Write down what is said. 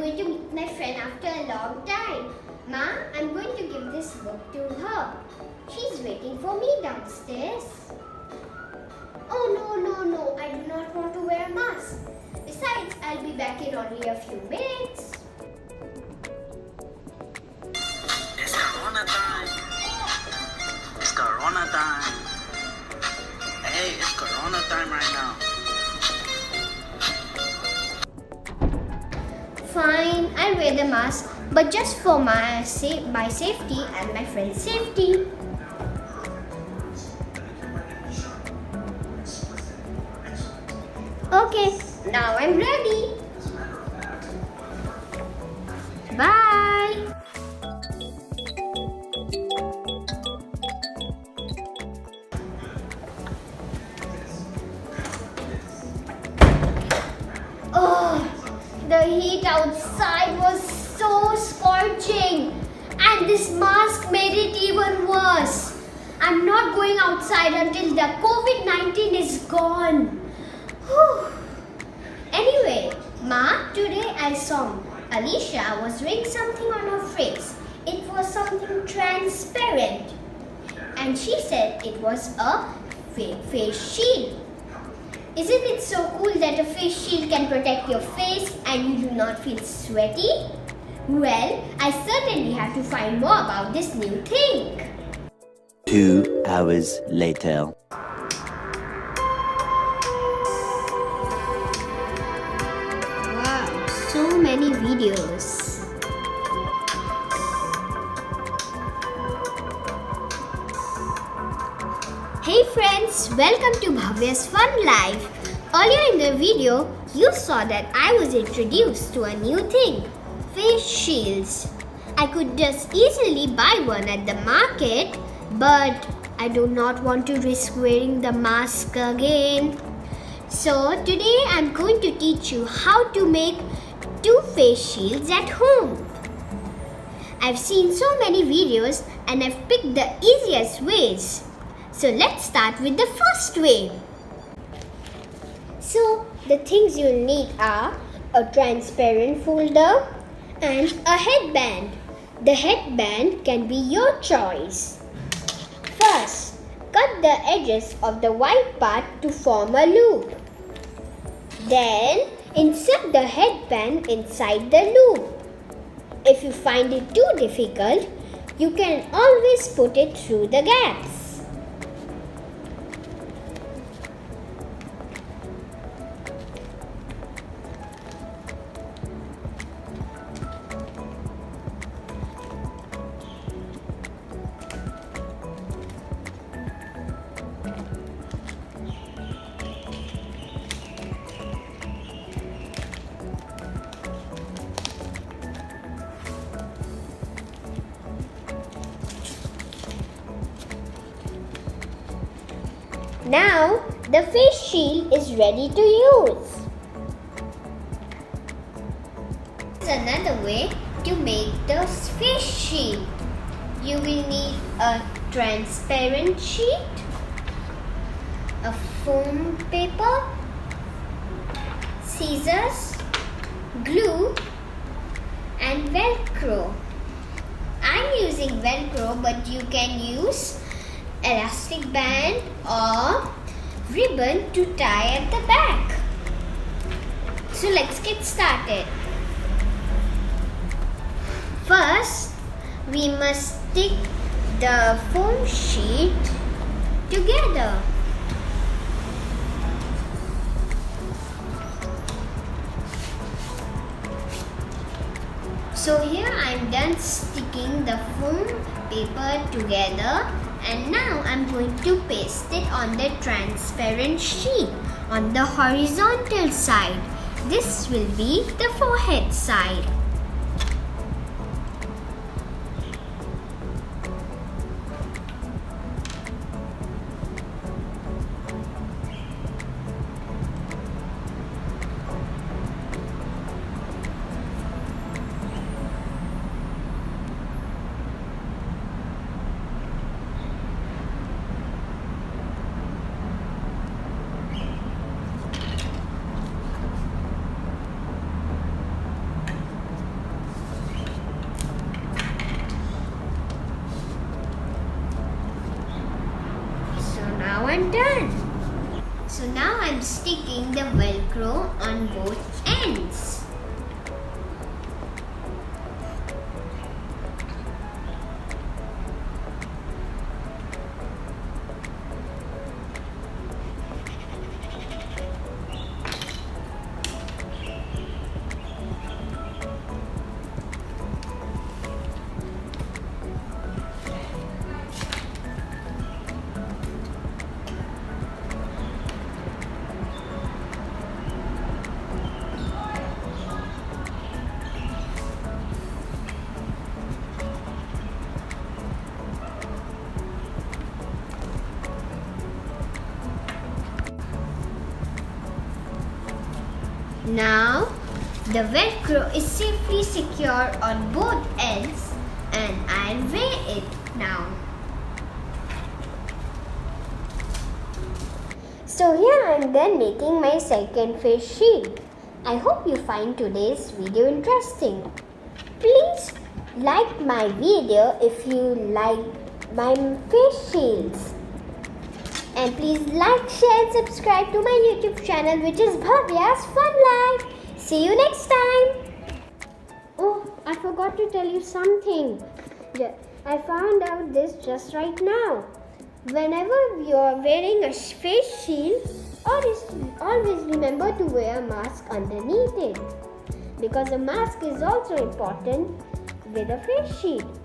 going to meet my friend after a long time. Ma, I'm going to give this book to her. She's waiting for me downstairs. Oh no, I do not want to wear a mask. Besides, I'll be back in only a few minutes. It's Corona time. It's Corona time. Hey, it's Corona time right now. Fine, I'll wear the mask, but just for my safety and my friend's safety. Okay, now I'm ready. Bye. Oh, the heat outside was so scorching, and this mask made it even worse. I'm not going outside until the COVID-19 is gone. Whew. Anyway, Ma, today I saw Alicia was doing something on her face. It was something transparent, and she said it was a face shield. Isn't it so cool that a face shield can protect your face and you do not feel sweaty? Well, I certainly have to find more about this new thing. 2 hours later. Wow, so many videos. Hey friends, welcome to Bhavya's Fun Life. Earlier in the video, you saw that I was introduced to a new thing, face shields. I could just easily buy one at the market, but I do not want to risk wearing the mask again. So today I'm going to teach you how to make 2 face shields at home. I've seen so many videos and I've picked the easiest ways. So let's start with the first way. So the things you'll need are a transparent folder and a headband. The headband can be your choice. First, cut the edges of the white part to form a loop. Then, insert the headband inside the loop. If you find it too difficult, you can always put it through the gaps. Now, the face shield is ready to use. Here's another way to make the face shield. You will need a transparent sheet, a foam paper, scissors, glue, and Velcro. I'm using Velcro, but you can use elastic band or ribbon to tie at the back. So let's get started. First, we must stick the foam sheet together. So here I'm done sticking the foam paper together. And now I'm going to paste it on the transparent sheet on the horizontal side. This will be the forehead side. I'm sticking the Velcro on both ends. Now, the Velcro is safely secure on both ends and I'll weigh it now. So here I am then making my second face shield. I hope you find today's video interesting. Please like my video if you like my face shields. And please like, share and subscribe to my YouTube channel, which is Bhavya's Fun Life. See you next time. Oh, I forgot to tell you something. I found out this just right now. Whenever you are wearing a face shield, always remember to wear a mask underneath it. Because a mask is also important with a face shield.